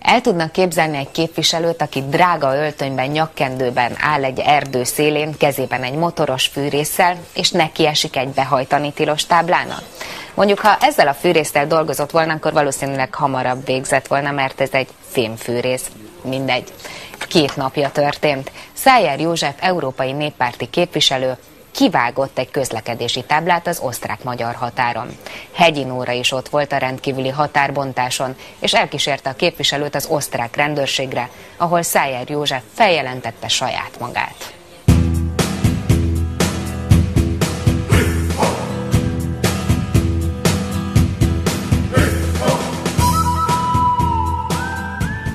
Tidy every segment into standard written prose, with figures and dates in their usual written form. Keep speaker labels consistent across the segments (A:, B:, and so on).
A: El tudnak képzelni egy képviselőt, aki drága öltönyben, nyakkendőben áll egy erdő szélén, kezében egy motoros fűrésszel, és neki esik egy behajtani tilos táblának? Mondjuk, ha ezzel a fűrésszel dolgozott volna, akkor valószínűleg hamarabb végzett volna, mert ez egy fémfűrész. Mindegy. 2 napja történt. Szájer József európai néppárti képviselő kivágott egy közlekedési táblát az osztrák-magyar határon. Hegyi Nóra is ott volt a rendkívüli határbontáson, és elkísérte a képviselőt az osztrák rendőrségre, ahol Szájer József feljelentette saját magát.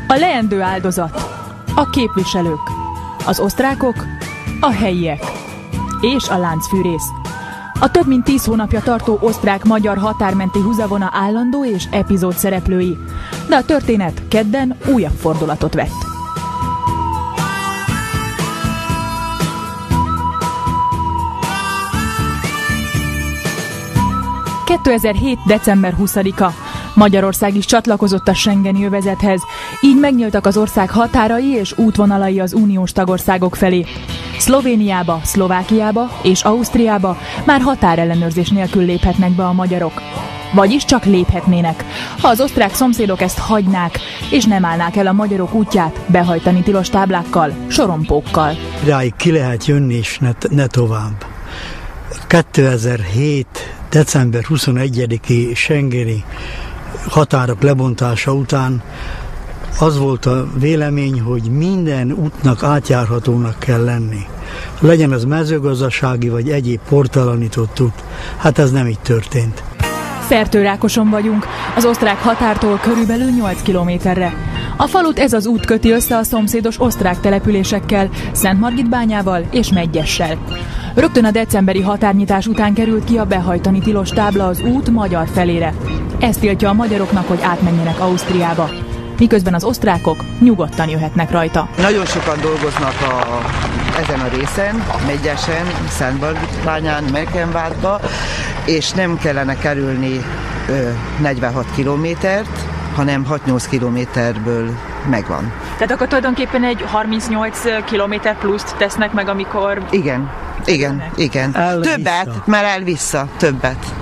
B: A leendő áldozat, a képviselők, az osztrákok, a helyiek és a láncfűrész. A több mint 10 hónapja tartó osztrák-magyar határmenti húzavona állandó és epizód szereplői, de a történet kedden újabb fordulatot vett. ...2007. december 20-a. Magyarország is csatlakozott a schengeni övezethez, így megnyíltak az ország határai és útvonalai az uniós tagországok felé. Szlovéniába, Szlovákiába és Ausztriába már határellenőrzés nélkül léphetnek be a magyarok. Vagyis csak léphetnének, ha az osztrák szomszédok ezt hagynák, és nem állnák el a magyarok útját behajtani tilos táblákkal, sorompókkal.
C: Ráig ki lehet jönni, és ne tovább. 2007. december 21-i schengeni határok lebontása után az volt a vélemény, hogy minden útnak átjárhatónak kell lenni. Legyen ez mezőgazdasági vagy egyéb portalanított út. Hát ez nem így történt.
B: Fertőrákoson vagyunk, az osztrák határtól körülbelül 8 kilométerre. A falut ez az út köti össze a szomszédos osztrák településekkel, Szentmargitbányával és Medgyessel. Rögtön a decemberi határnyitás után került ki a behajtani tilos tábla az út magyar felére. Ez tiltja a magyaroknak, hogy átmenjenek Ausztriába, miközben az osztrákok nyugodtan jöhetnek rajta.
D: Nagyon sokan dolgoznak ezen a részen, Medgyesen, Szentmargitbányán, Merkenvádba, és nem kellene kerülni 46 kilométert, hanem 6-8 kilométerből megvan.
B: Tehát akkor tulajdonképpen egy 38 kilométer pluszt tesznek meg, amikor...
D: Igen. Többet, már el-vissza, többet.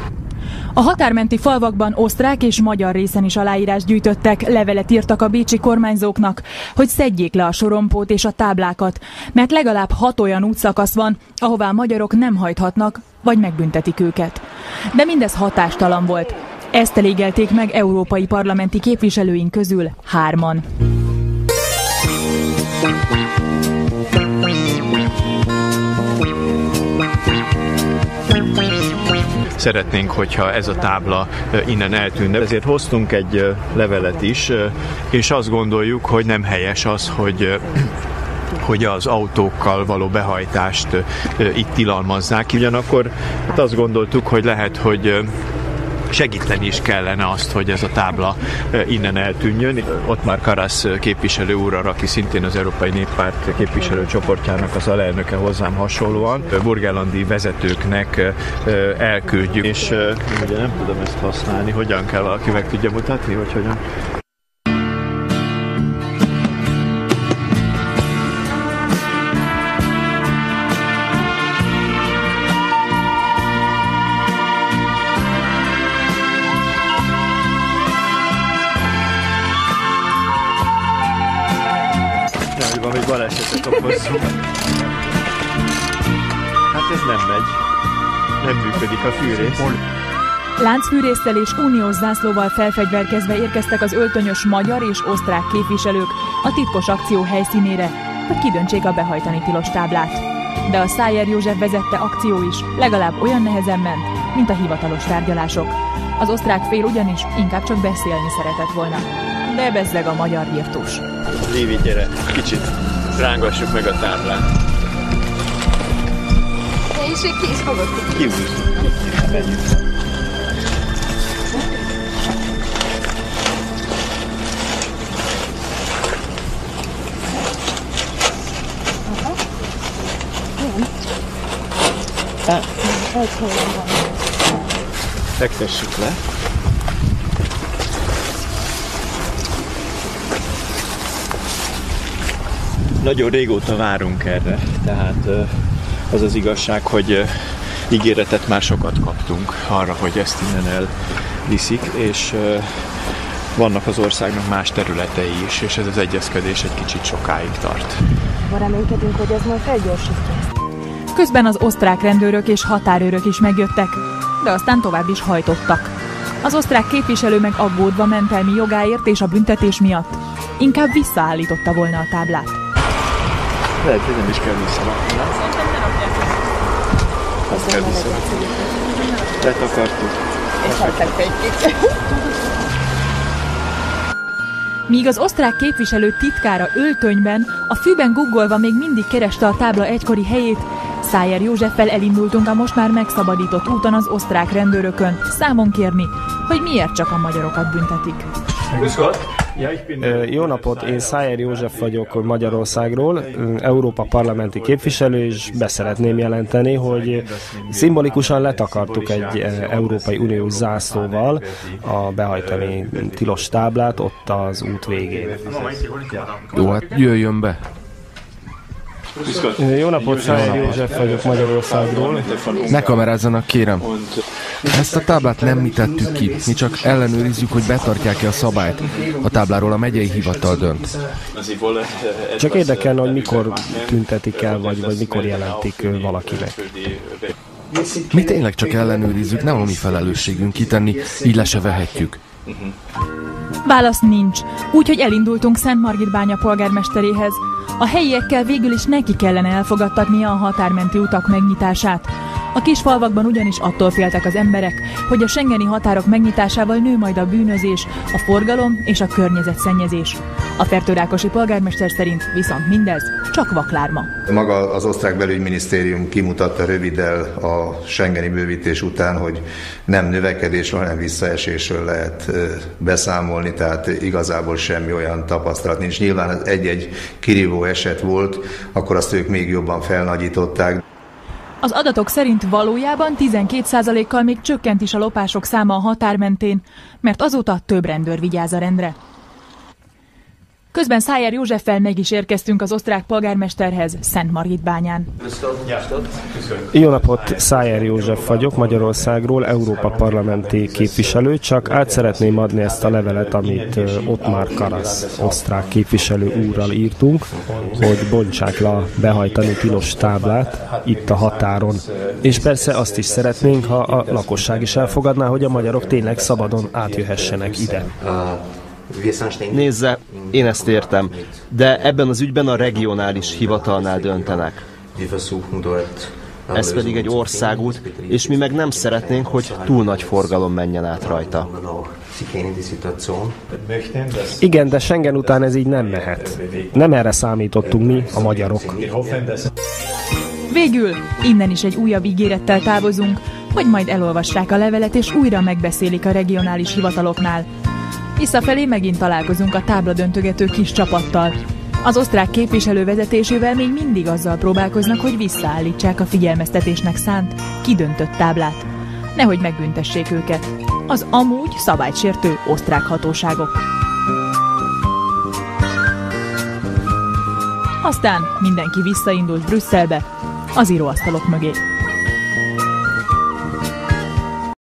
B: A határmenti falvakban osztrák és magyar részen is aláírás gyűjtöttek, levelet írtak a bécsi kormányzóknak, hogy szedjék le a sorompót és a táblákat, mert legalább 6 olyan útszakasz van, ahová a magyarok nem hajthatnak, vagy megbüntetik őket. De mindez hatástalan volt. Ezt elégelték meg európai parlamenti képviselőink közül 3-an.
E: Szeretnénk, hogyha ez a tábla innen eltűnne. Ezért hoztunk egy levelet is, és azt gondoljuk, hogy nem helyes az, hogy az autókkal való behajtást itt tilalmazzák. Ugyanakkor hát azt gondoltuk, hogy lehet, hogy segíteni is kellene azt, hogy ez a tábla innen eltűnjön. Ottmar Karas képviselő úrral, aki szintén az Európai Néppárt képviselőcsoportjának az alelnöke hozzám hasonlóan, burgenlandi vezetőknek elküldjük. És ugye nem tudom ezt használni, hogyan kell, valaki meg tudja mutatni, hogy hogyan? Hogy balesetet okozzunk. Hát ez nem megy. Nem működik a fűrész.
B: Láncfűrésszel és uniós zászlóval felfegyverkezve érkeztek az öltönyös magyar és osztrák képviselők a titkos akció helyszínére, hogy kidöntsék a behajtani tilos táblát. De a Szájer József vezette akció is legalább olyan nehezen ment, mint a hivatalos tárgyalások. Az osztrák fél ugyanis inkább csak beszélni szeretett volna. De bezzeg a magyar virtus.
E: Lévi, gyere, kicsit rángassuk meg a táblát.
A: És ki is fogod.
E: Kihúzzuk. Menjünk. Fektessük le. Nagyon régóta várunk erre, tehát az az igazság, hogy ígéretet már sokat kaptunk arra, hogy ezt innen elviszik, és vannak az országnak más területei is, és ez az egyezkedés egy kicsit sokáig tart.
F: Reménykedünk, hogy ez majd felgyorsítja.
B: Közben az osztrák rendőrök és határőrök is megjöttek, de aztán tovább is hajtottak. Az osztrák képviselő meg aggódva mentelmi jogáért és a büntetés miatt inkább visszaállította volna a táblát.
E: Lehet, hogy nem is kell visszarakni, nem?
F: Szerintem ne rakják vissza.
E: Azt kell visszarakni. Letakartuk.
F: És hagytak egy kicsit.
B: Míg az osztrák képviselő titkára öltönyben, a fűben guggolva még mindig kereste a tábla egykori helyét, Szájer Józseffel elindultunk a most már megszabadított úton az osztrák rendőrökön, számon kérni, hogy miért csak a magyarokat büntetik.
G: Jó napot, én Szájer József vagyok Magyarországról, Európa parlamenti képviselő, és beszeretném jelenteni, hogy szimbolikusan letakartuk egy Európai Uniós zászlóval a behajtani tilos táblát ott az út végén.
H: Jó, hát jöjjön be!
G: Jó napot, Szájer József vagyok Magyarországról.
H: Ne kamerázzanak, kérem! Ezt a táblát nem mi tettük ki, mi csak ellenőrizzük, hogy betartják-e a szabályt. A tábláról a megyei hivatal dönt.
G: Csak érdekelne, hogy mikor tüntetik el, vagy mikor jelentik valakinek.
H: Mi tényleg csak ellenőrizzük, nem a mi felelősségünk kitenni, így le se vehetjük.
B: Válasz nincs, úgyhogy elindultunk Szentmargitbánya polgármesteréhez. A helyiekkel végül is neki kellene elfogadtatnia a határmenti utak megnyitását. A kis falvakban ugyanis attól féltek az emberek, hogy a schengeni határok megnyitásával nő majd a bűnözés, a forgalom és a környezetszennyezés. A fertőrákosi polgármester szerint viszont mindez csak vaklárma.
I: Maga az osztrák belügyminisztérium kimutatta röviddel a schengeni bővítés után, hogy nem növekedésről, hanem visszaesésről lehet beszámolni, tehát igazából semmi olyan tapasztalat nincs. Nyilván egy-egy kirívó eset volt, akkor azt ők még jobban felnagyították.
B: Az adatok szerint valójában 12%-kal még csökkent is a lopások száma a határ mentén, mert azóta több rendőr vigyáz a rendre. Közben Szájer Józseffel meg is érkeztünk az osztrák polgármesterhez Szentmargitbányán.
G: Jó napot, Szájer József vagyok Magyarországról, Európa parlamenti képviselő, csak át szeretném adni ezt a levelet, amit Ottmar Karas osztrák képviselő úrral írtunk, hogy bontsák le a behajtani tilos táblát itt a határon. És persze azt is szeretnénk, ha a lakosság is elfogadná, hogy a magyarok tényleg szabadon átjöhessenek ide.
J: Nézze, én ezt értem, de ebben az ügyben a regionális hivatalnál döntenek. Ez pedig egy országút, és mi meg nem szeretnénk, hogy túl nagy forgalom menjen át rajta.
G: Igen, de Schengen után ez így nem mehet. Nem erre számítottunk mi, a magyarok.
B: Végül innen is egy újabb ígérettel távozunk, hogy majd elolvassák a levelet és újra megbeszélik a regionális hivataloknál. Visszafelé megint találkozunk a tábladöntögető kis csapattal. Az osztrák képviselő vezetésével még mindig azzal próbálkoznak, hogy visszaállítsák a figyelmeztetésnek szánt, kidöntött táblát. Nehogy megbüntessék őket. Az amúgy szabálysértő osztrák hatóságok. Aztán mindenki visszaindult Brüsszelbe, az íróasztalok mögé.